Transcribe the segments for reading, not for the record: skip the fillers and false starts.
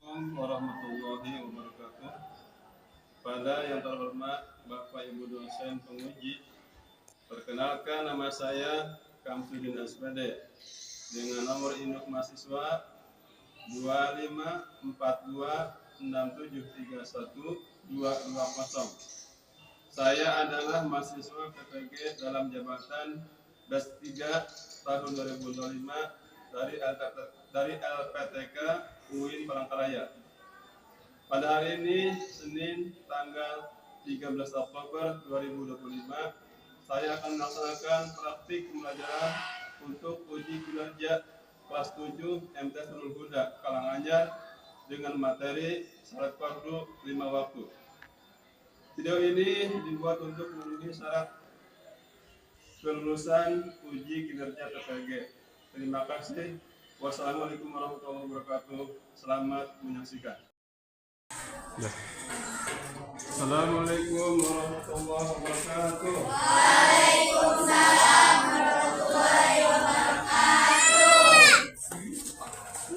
Assalamualaikum warahmatullahi wabarakatuh. Pada yang terhormat Bapak Ibu dosen penguji, perkenalkan nama saya Kamsudin Asbade dengan nomor induk mahasiswa 25426731 Saya adalah mahasiswa PPG dalam jabatan BES 3 tahun 2025 dari LPTK UIN Palangkaraya. Pada hari ini, Senin tanggal 13 Oktober 2025, saya akan melaksanakan praktik pembelajaran untuk uji kinerja kelas 7 MTs Nurul Huda Karanganyar dengan materi syarat fardu 5 waktu. Video ini dibuat untuk memenuhi syarat kelulusan uji kinerja PPG. Terima kasih. Wassalamualaikum warahmatullahi wabarakatuh. Selamat menyaksikan. Assalamualaikum warahmatullahi wabarakatuh. Waalaikumsalam warahmatullahi wabarakatuh.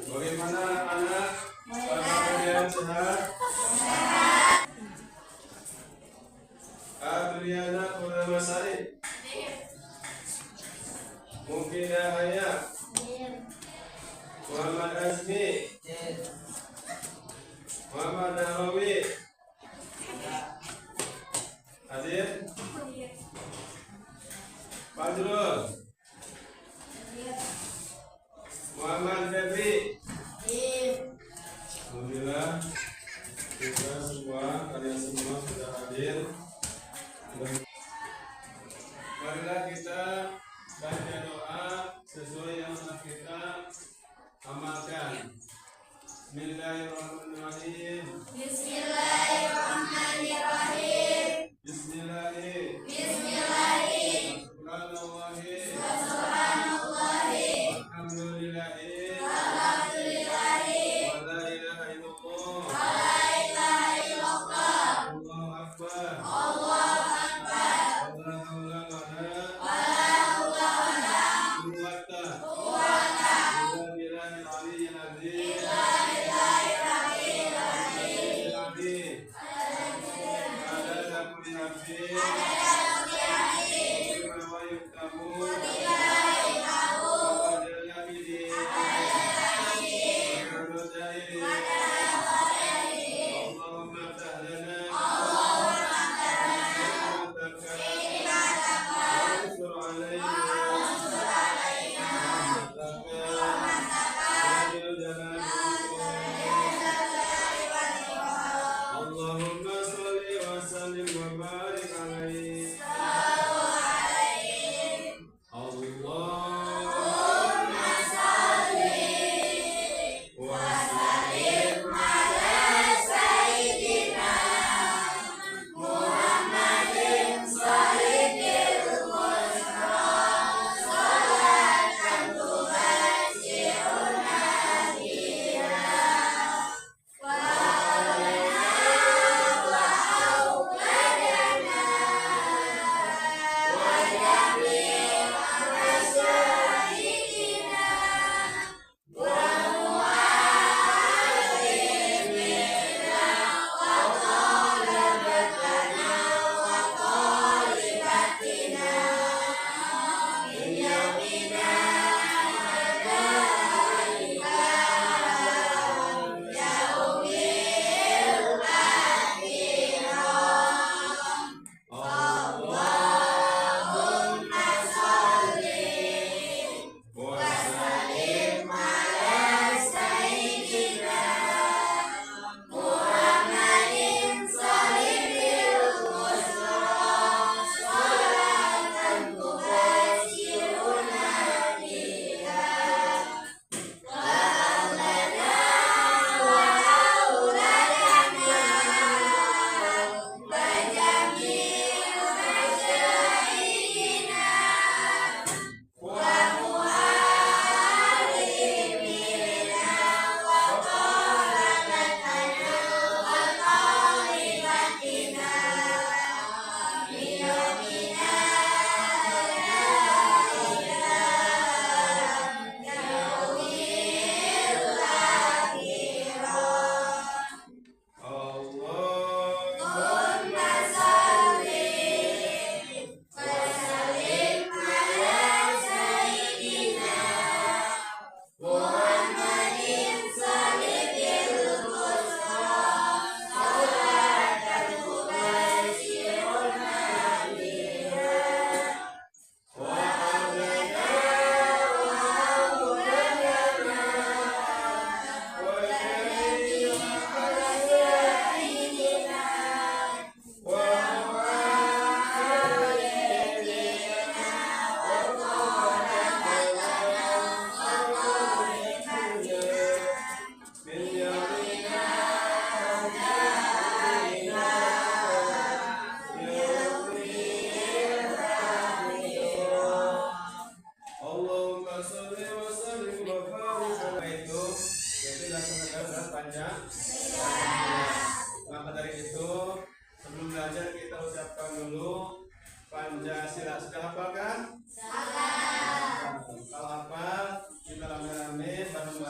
Bagaimana anak? Apakah kalian sehat? Adriana Purnamasari. Mungkin Haya. Muhammad Azmi. Muhammad Nawawi. Hadir? Fajrul. Muhammad Febri. Alhamdulillah kalian semua sudah hadir. Marilah kita baca doa sesuai yang telah kita amalkan. Bismillahirrahmanirrahim. Bismillahirrahmanirrahim. Bismillahirrahmanirrahim. Subhanallahi. Alhamdulillahi. Alhamdulillahi. Wa la ilaha illallah. Wa la ilaha illallah. Allahu akbar. Allahu akbar. Wa la haula wa la Wa la haula wa la quwwata quwwata illa billahil aliyyil azim. illa billahil aliyyil azim. Al-azim.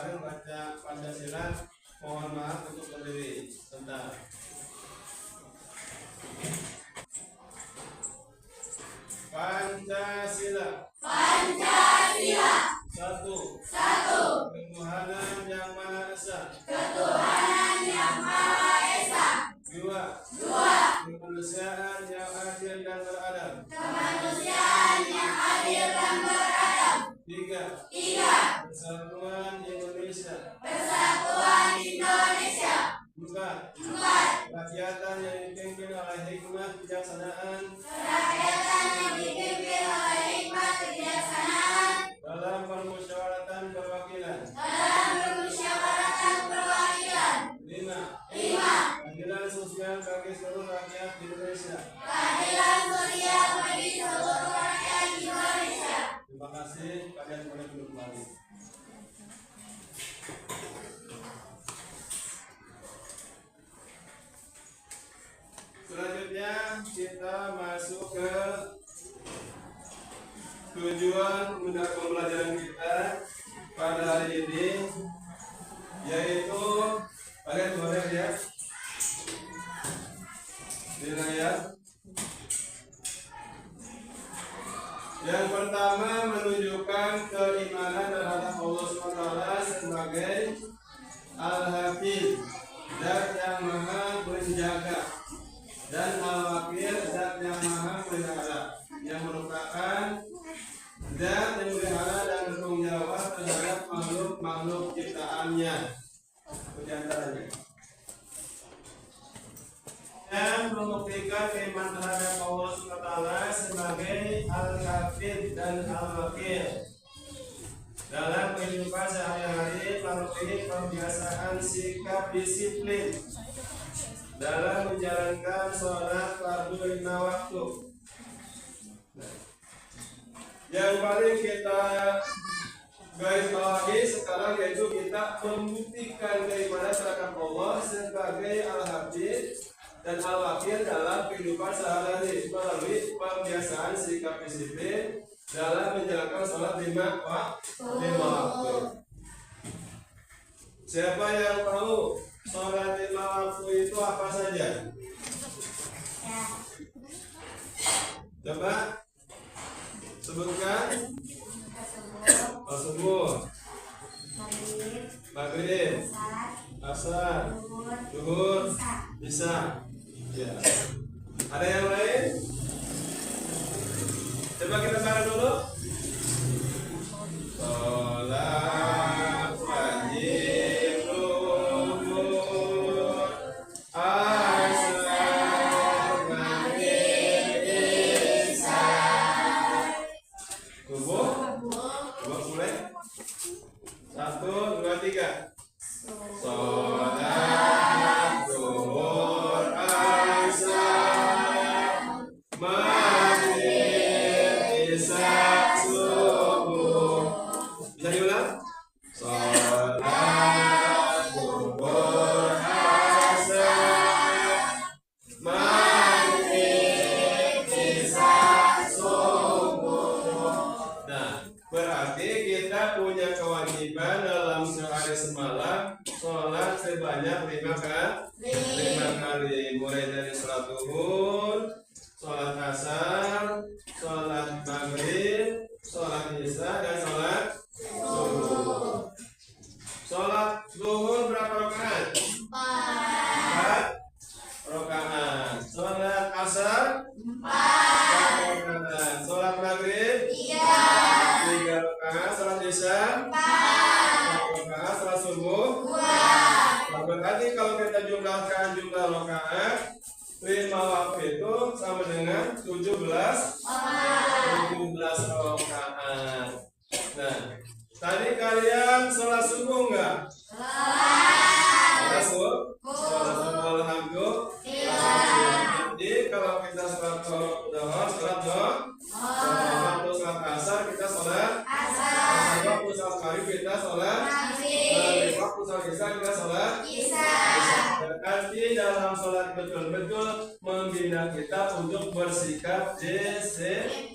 bareng baca Pancasila. Mohon maaf untuk berdiri sebentar. Pancasila. Pancasila. Satu. Satu. Ketuhanan yang Maha Esa. Ketuhanan yang Maha Esa. Dua. Dua. Kemanusiaan yang adil dan beradab. Kemanusiaan yang adil dan beradab. Tiga. Tiga. Persatuan Indonesia. Persatuan Indonesia. Empat. Empat. Kerakyatan yang dipimpin oleh hikmah kebijaksanaan Kerakyatan yang dipimpin oleh hikmat kebijaksanaan dalam permusyawaratan perwakilan. dalam permusyawaratan perwakilan. Lima. Lima. Keadilan sosial bagi seluruh rakyat Indonesia. Keadilan sosial bagi seluruh rakyat Indonesia. Terima kasih. Kalian boleh duduk kembali. Selanjutnya kita masuk ke tujuan untuk pembelajaran kita pada hari ini, yaitu kalian boleh lihat ya. Yang pertama menunjukkan keimanan terhadap Allah SWT sebagai Al-Hafiz, Zat yang Maha Penjaga, dan Al-Wakil, Zat yang Maha Pelihara, yang merupakan Zat yang melihara dan bertanggung jawab terhadap makhluk-makhluk ciptaannya. Di antaranya yang membuktikan keimanan terhadap Allah SWT sebagai Al-Hafiz dan Al-Wakil dalam kehidupan sehari-hari, melalui pembiasaan sikap disiplin dalam menjalankan sholat fardu 5 waktu. Yang paling kita garis bawahi sekarang yaitu kita membuktikan keimanan terhadap Allah sebagai Al-Hafiz dan Al-Wakil dalam kehidupan sehari-hari melalui pembiasaan sikap disiplin dalam menjalankan sholat 5 waktu. Siapa yang tahu sholat 5 waktu itu apa saja? Coba sebutkan. Subuh, maghrib, asar, zuhur, isya. Ya. Ada yang lain? Coba kita bareng dulu. Sholat wajib zuhur, asar, maghrib, isya. Subuh. Coba mulai. 1, 2, 3. Sholat zuhur, asar, maghrib, isya, subuh. Bisa diulang? Sholat zuhur, asar, maghrib, isya, subuh. Nah, berarti kita punya kewajiban dalam sehari semalam sholat sebanyak 5 kali, mulai dari sholat zuhur, sholat asar, sholat maghrib, sholat isya, dan sholat subuh. Sholat zuhur berapa rakaat? 4 rakaat. Sholat asar 4 rakaat. Sholat maghrib 3 rakaat. Sholat isya 4 rakaat. Sholat subuh 2. Berarti kalau kita jumlahkan jumlah rakaat 5 waktu itu sama dengan 17 rakaat. Nah, tadi kalian sholat subuh enggak? Sholat subuh. Alhamdulillah. Jadi kalau kita sholat zuhur, sholat waktu sholat asar kita sholat asar. Waktu sholat maghrib kita sholat maghrib. Waktu sholat isya kita sholat isya. Berarti dalam sholat betul-betul membina kita untuk bersikap disiplin.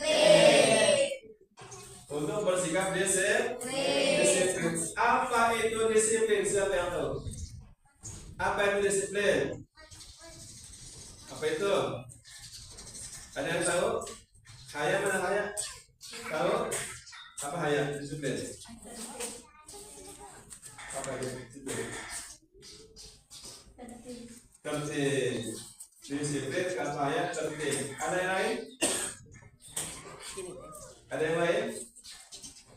Untuk bersikap disiplin. Apa itu disiplin? Siapa yang tahu? Apa itu disiplin? Apa itu? Ada yang tahu? Haya mana haya? Tahu? Apa haya? Disiplin. Apa itu disiplin? Tertib. Disiplin apa haya? Tertib. Ada yang lain? Ada yang lain?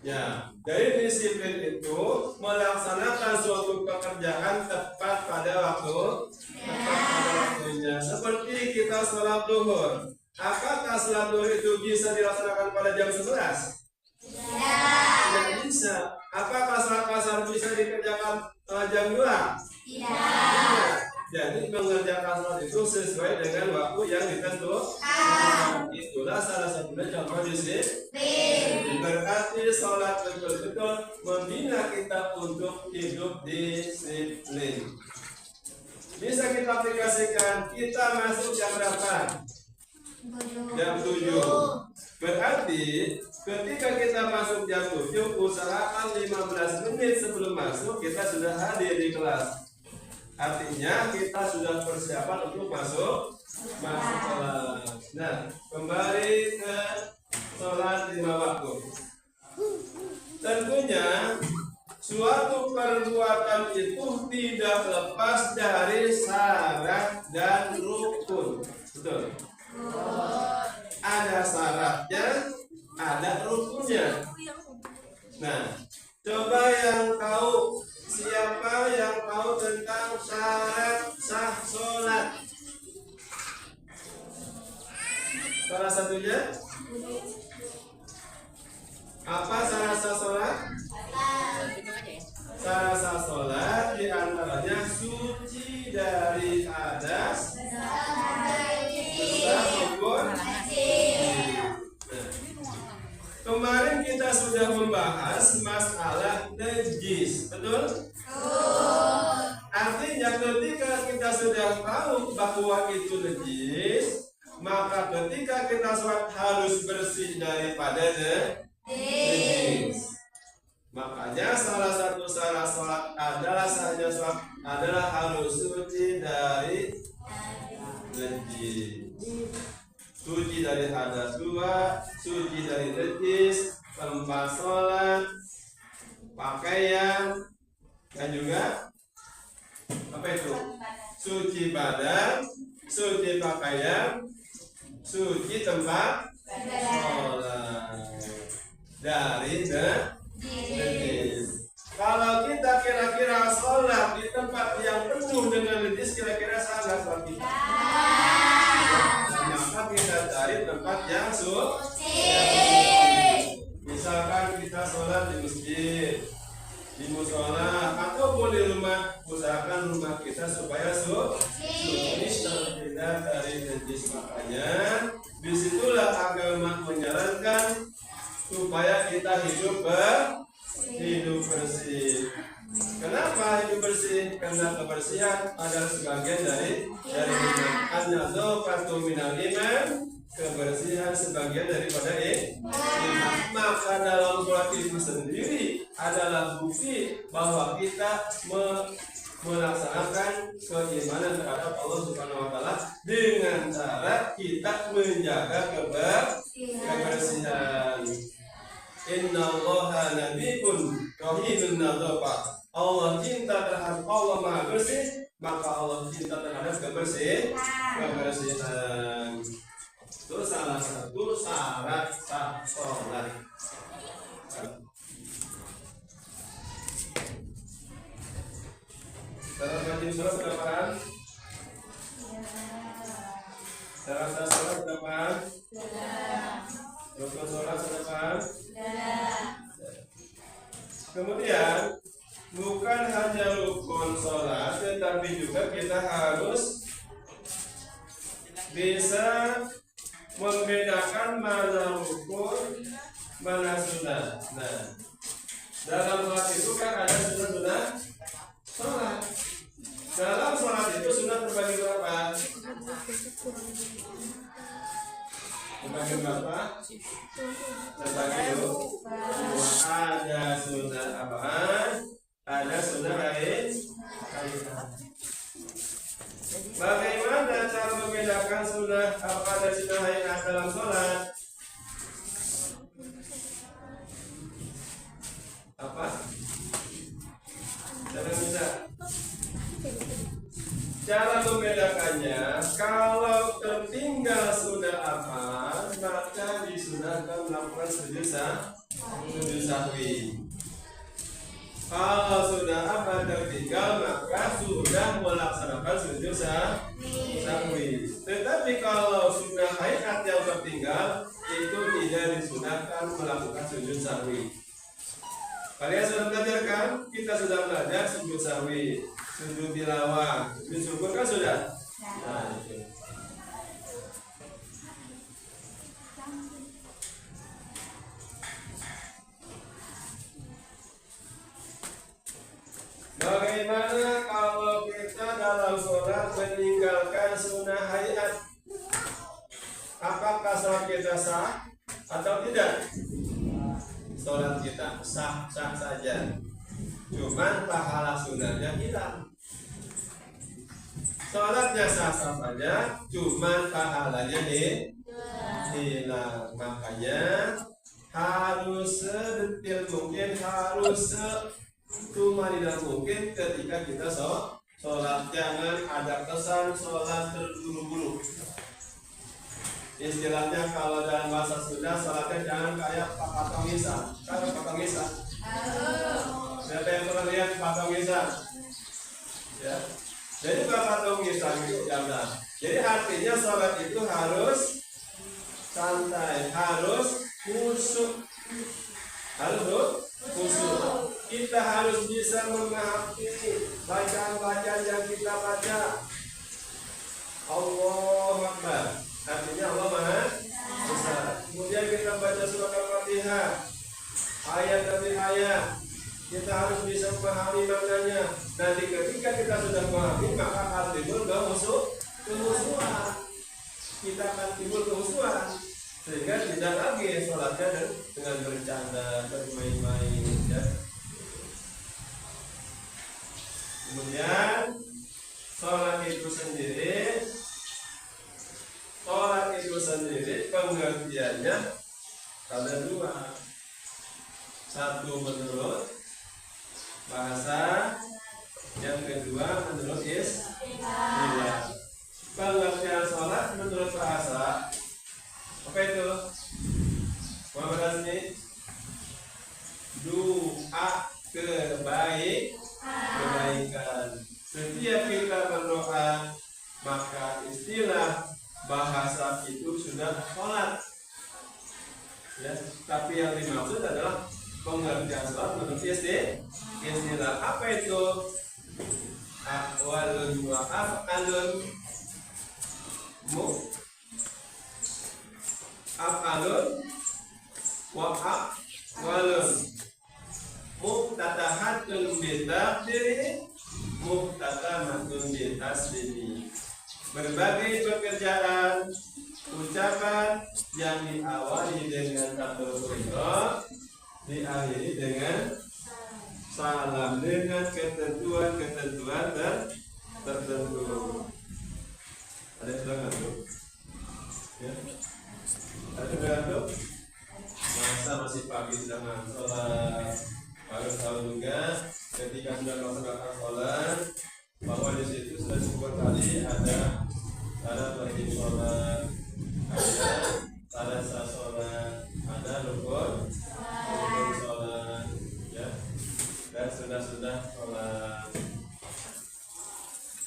Ya, dari disiplin itu melaksanakan suatu pekerjaan tepat pada waktunya. Seperti kita sholat duhur. Apakah sholat duhur itu bisa dilaksanakan pada jam 11? Tidak bisa. Apakah sholat asar bisa dikerjakan jam 2? Tidak. Jadi mengerjakan sholat itu sesuai dengan waktu yang ditentukan. Itulah salah satunya contoh disiplin. Berarti sholat betul-betul membina kita untuk hidup disiplin. Bisa kita aplikasikan. Kita masuk jam berapa? Jam 7. Berarti ketika kita masuk jam 7, usahakan 15 menit sebelum masuk kita sudah hadir di kelas. Artinya kita sudah persiapan untuk masuk kelas. Nah, kembali ke sholat 5 waktu. Tentunya suatu perbuatan itu tidak lepas dari syarat dan rukun. Betul? Ada syaratnya, ada rukunnya. Nah, coba yang tahu, siapa yang tahu tentang syarat sah sholat? Salah satunya apa syarat sah sholat? Syarat sah sholat diantaranya suci dari hadas, dosa maupun. Kemarin kita sudah membahas masalah najis, betul? Artinya ketika kita sudah tahu bahwa itu najis, maka ketika kita sholat harus bersih daripada najis. Makanya salah satu syarat sholat adalah sahnya sholat adalah harus suci dari najis. Suci dari hadas 2, suci dari najis, tempat sholat, pakaian, dan juga apa itu? Suci badan, suci pakaian, suci tempat sholat dari najis. Kalau kita kira-kira sholat di tempat yang penuh dengan najis, kira-kira salah sholat kita. Maka kita cari tempat yang suci. Misalkan kita sholat di masjid, di musola, ataupun di rumah, usahakan rumah kita supaya suci, terhindar dari najis. Makanya disitulah agama menyarankan supaya kita hidup bersih. Kenapa hidup bersih? Karena kebersihan adalah sebagian dari iman. An-nadzafatu minal iman. Kebersihan sebagian daripada iman. Maka dalam sholat itu sendiri adalah bukti bahwa kita melaksanakan keimanan terhadap Allah Subhanahu wa taala dengan cara kita menjaga kebersihan. Innallaha nabiyyun rahimun nadzafah. Allah cinta terhadap Allah Maha bersih, maka Allah cinta terhadap kebersihan. Itu salah satu syarat sah sholat. Syarat wajib sholat berapaan? Syarat sah sholat berapaan? Rukun sholat berapaan? Kemudian bukan hanya rukun sholat, tetapi juga kita harus bisa membedakan mana rukun, mana sunnah. Nah, dalam sholat itu kan ada sunnah sholat. Dalam sholat itu sunnah terbagi berapa? Terbagi berapa? Terbagi dua. Ada sunnah apaan? Ada sunnah hayat. Bagaimana cara membedakan sunnah apa dan sunnah hayat dalam sholat? Apa? Cara membedakannya, kalau tertinggal sunnah apa, maka disunahkan melakukan sujud sahwi. Kalau sudah apa tertinggal, maka sudah melaksanakan sujud sahwi. Tetapi kalau sudah hayat yang tertinggal, itu tidak disunahkan melakukan sujud sahwi. Kalian sudah belajar kan? Kita sudah belajar sujud sahwi, sujud tilawah, sujud syukur kan sudah? Nah, itu. Bagaimana kalau kita dalam sholat meninggalkan sunnah hayat? Apakah sholat kita sah atau tidak? Sholat kita sah-sah saja, cuman pahala sunnahnya hilang. Sholatnya sah-sah saja, cuman pahalanya hilang. Makanya harus sedetil mungkin, harus setumanina mungkin ketika kita sholat. Jangan ada kesan sholat terburu-buru. Istilahnya kalau dalam bahasa Sunda, sholatnya jangan kayak patung Isa. Kan patung Isa? Siapa yang pernah lihat patung Isa? Ya. Jadi patung Isa itu jangan. Jadi artinya sholat itu harus santai, harus khusyuk. Harus khusyuk. Kita harus bisa memahami bacaan-bacaan yang kita baca. Allahu Akbar. Artinya Allah Maha Besar. Kemudian kita baca surat Al-Fatihah, ayat demi ayat. Kita harus bisa memahami maknanya. Nanti ketika kita sudah memahami, maka akan timbul kehusuan. Kita akan timbul kehusuan, sehingga tidak lagi sholatnya dengan bercanda, bermain-main. Ya. Kemudian sholat itu sendiri pengertiannya ada dua. Satu menurut bahasa, yang kedua menurut istilah. Pengertian sholat menurut bahasa apa itu? Muhammad Azmi, doa kebaikan. Setiap kita berdoa, maka istilah bahasa itu sudah sholat. Ya, tapi yang dimaksud adalah pengertian sholat menurut istilah. Apa itu? Aqwalun wa af'alun wa aqwalun muftatahatun bitakdiri muftatamatun bitaslimi. Berbagai pekerjaan, ucapan yang diawali dengan takbiratul, diakhiri dengan salam, dengan ketentuan tertentu. Ada yang bilang tuh? Ya. Ada yang bilang tuh? Masa masih pagi sedang sholat. Harus tahu juga ketika sudah melaksanakan sholat, bahwa di situ sudah cukup kali ada syarat wajib sholat, ada syarat sah sholat, ada rukun sholat, ya, dan sudah sholat.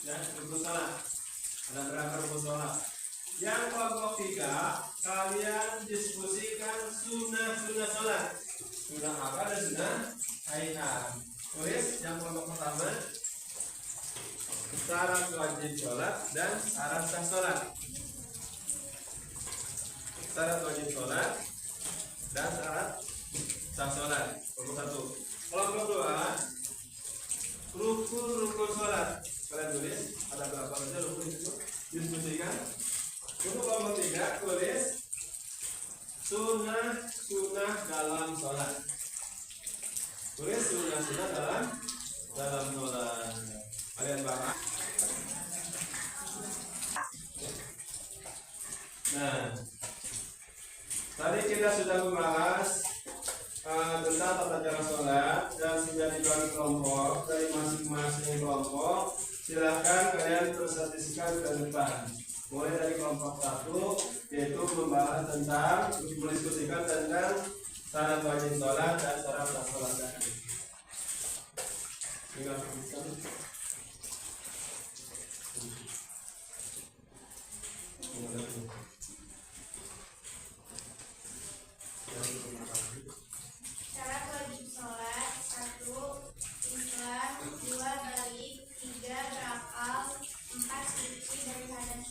Ya, rukun sholat. Ada berapa rukun sholat? Yang kelompok 3, kalian diskusikan sunnah sholat. Sunnah apa dan sunnah hayat. Tulis yang kelompok pertama, syarat wajib sholat dan syarat sah sholat. Syarat wajib sholat dan syarat sah sholat. Kelompok 1. Kelompok 2, rukun sholat. Kalian tulis ada berapa saja rukun itu? Diskusikan. Untuk kelompok 3, tulis sunnah dalam sholat. Tulis sunnah dalam dalam sholat. Kalian paham? Nah, tadi kita sudah membahas tentang tata cara sholat dan sudah dibagi kelompok dari masing-masing kelompok. Silahkan kalian terstatistikkan ke depan. Mulai dari kelompok 1 yaitu membahas tentang mendiskusikan tentang syarat wajib sholat dan syarat sah sholat tadi. Syarat wajib sholat: 1. Islam, 2. balik, 3. berakal, 4. suci dari hadas.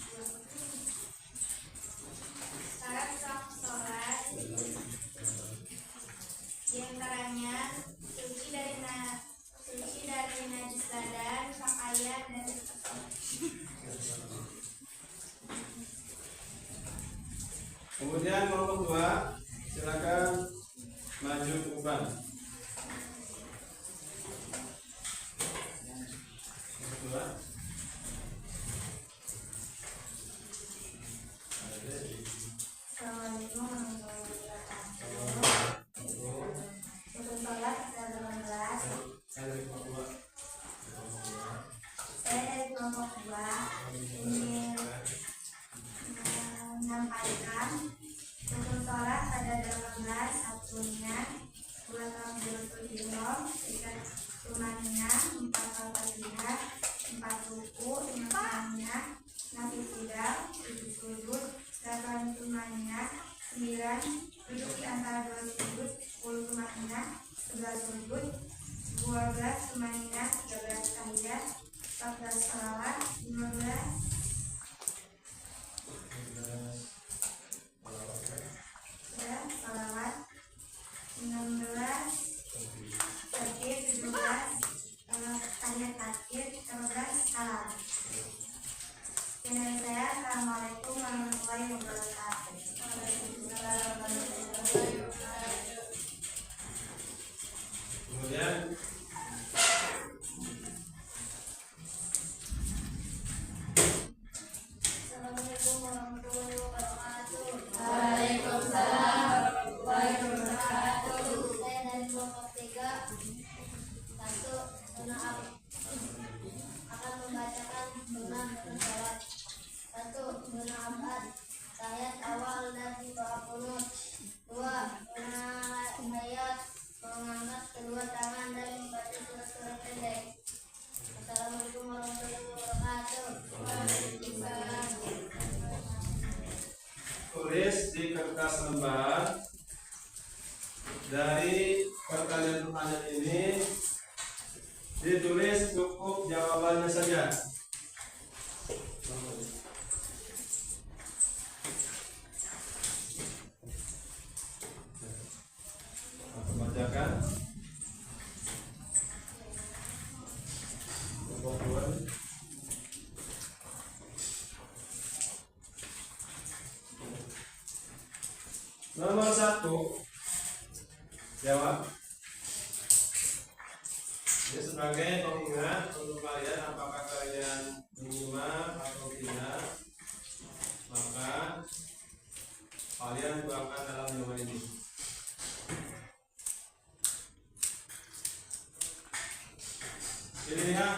Syarat sah sholat diantaranya suci dari najis badan, pakaian, dan Kemudian kelompok 2, silakan maju ke depan. Dua. Assalamualaikum warahmatullahi wabarakatuh. Untuk sholat ada 18. Saya dari kelompok 2. Saya dari kelompok 2 ingin menyampaikan untuk sholat ada 18. Satunya 2 takbiratul ihram, 3 sunahnya, 4 al-fatihah, 4 ruku, 5 sunahnya, 6 iktidal, 7 sujud, 8 sunahnya, 9 duduk di antara 2 sujud, 10 sunahnya, 11 sujud, 12 sunahnya, 13 tahiyat, 14 salawat, 15 salawat, 16 takbir, 17 tahiyat akhir, 13 salam. Sekian dari saya. Assalamualaikum warahmatullahi wabarakatuh. Kemudian Assalamualaikum warahmatullahi wabarakatuh. Waalaikumsalam warahmatullahi wabarakatuh. Saya dari kelompok 3. 1. Sunnah akan membacakan sunnah dalam sholat. 1. Sunnah abad, tahiyat awal dan doa qunut. 2. Sunnah tahiyat, mengangkat kedua tangan dan membaca surat-surat pendek. Assalamualaikum warahmatullahi wabarakatuh. Waalaikumsalam. tulis di kertas lembar dari pertanyaan ini, ditulis cukup jawabannya saja. Aku bacakan. Kelompok 2. Nomor 1, jawab. Ini sebagai pengingat untuk kalian, apakah kalian menyimak atau tidak, maka kalian tuangkan dalam jawaban ini.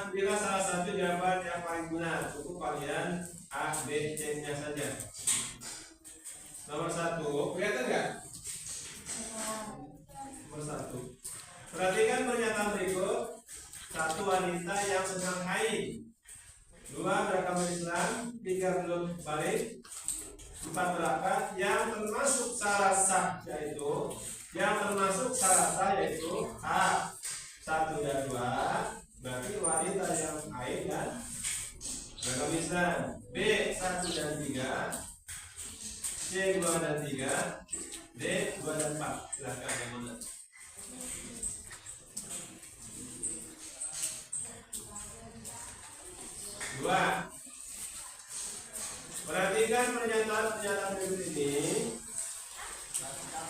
Pilih salah satu jawaban yang paling benar. Cukup kalian A, B, C-nya saja. Nomor 1, kelihatan nggak? Nomor 1. Perhatikan pernyataan berikut. 1. Wanita yang sedang haid. 2. Beragama Islam. 3. Belum balik. 4. Berakat. Yang termasuk syarat sah yaitu A, 1 dan 2. Berarti wanita yang haid dan beragama Islam. B, 1 dan 3. C, 2 dan 3. D, 2 dan 4. Silahkan yang mana? Dua. Perhatikan pernyataan berikut ini.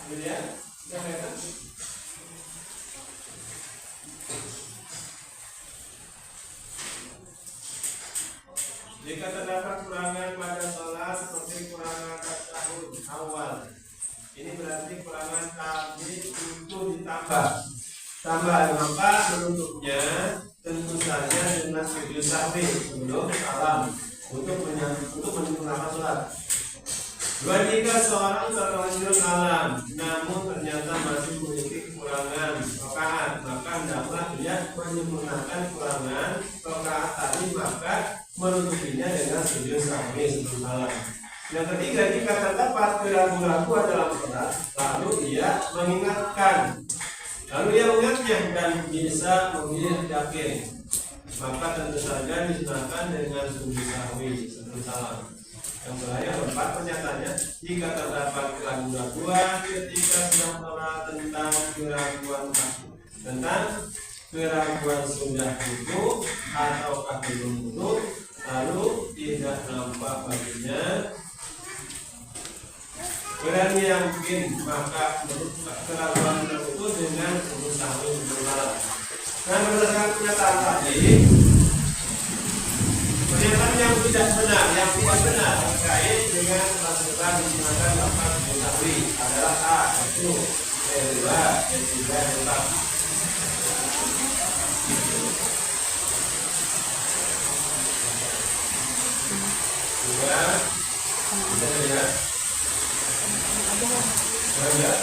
Kemudian, Jika terdapat kurangan pada sholat seperti kurangan tasyahud awal, ini berarti kurangan tadi untuk ditambah. Tambah maka menutupnya tentu saja dengan sujud sahwi sebelum salam untuk menyempurnakan sholat. Dua, jika seorang terlanjur salam namun ternyata masih memiliki kekurangan rakaat, maka hendaklah dia menyempurnakan kurangan rakaat tadi, maka menutupinya dengan sujud sahwi sebelum salam. Yang ketiga, jika terdapat keraguan-keraguan dalam sholat, lalu dia mengingatnya dan bisa memilih yakin, maka tentu saja disunahkan dengan sujud sahwi sebelum salam. Yang terakhir, keempat, pernyataannya, jika terdapat keraguan-keraguan ketika sedang sholat tentang keraguan sudah wudu ataukah belum wudu, lalu tidak nampak baginya berani yang mungkin, maka keraguan tersebut dengan sujud sahwi sebelum salam. Nah, berdasarkan pernyataan tadi, pernyataan yang tidak benar terkait dengan masalah digunakan lafaz sujud sahwi adalah A, satu, kedua, ketiga, keempat. Dua, bisa lihat. Ada.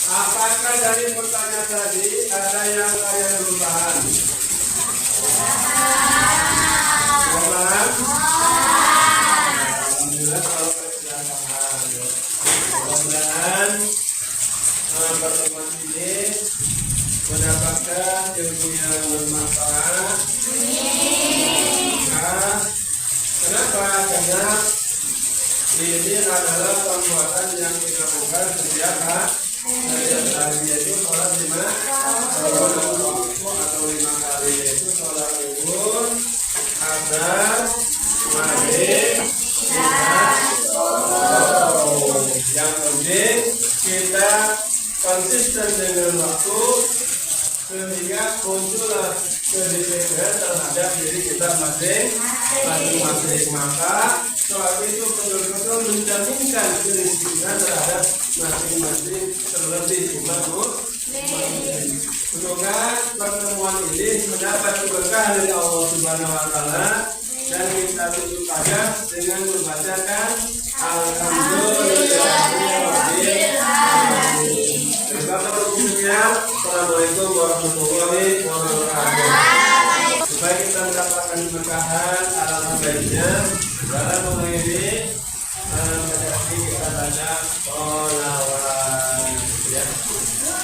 Apakah dari pertanyaan tadi ada yang kalian perubahan? Perubahan? Alhamdulillah kalau kalian paham. Mudah-mudahan pertemuan ini mendapatkan ilmu yang bermanfaat. Nah, kenapa? Karena ini adalah perbuatan yang kita lakukan setiap hari, yaitu sholat 5 atau 5 kali, yaitu sholat zuhur, asar, maghrib, yang penting kita konsisten dengan waktu sehingga muncullah kedisiplinan terhadap diri kita masing-masing. Maka sholat itu betul-betul menjaminkan kedisiplinan terhadap masing-masing terlebih umat muslim. Semoga pertemuan ini mendapat keberkahan dari Allah Subhanahu Wa Taala, dan kita tutup saja dengan membacakan Alhamdulillahirobbilalamin. Assalamualaikum warahmatullahi wabarakatuh. Supaya kita mendapatkan keberkahan alangkah baiknya dalam mengakhiri kita baca sholawat, ya.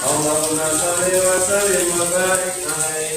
Allahumma sholli wa sallim wa barik alaihi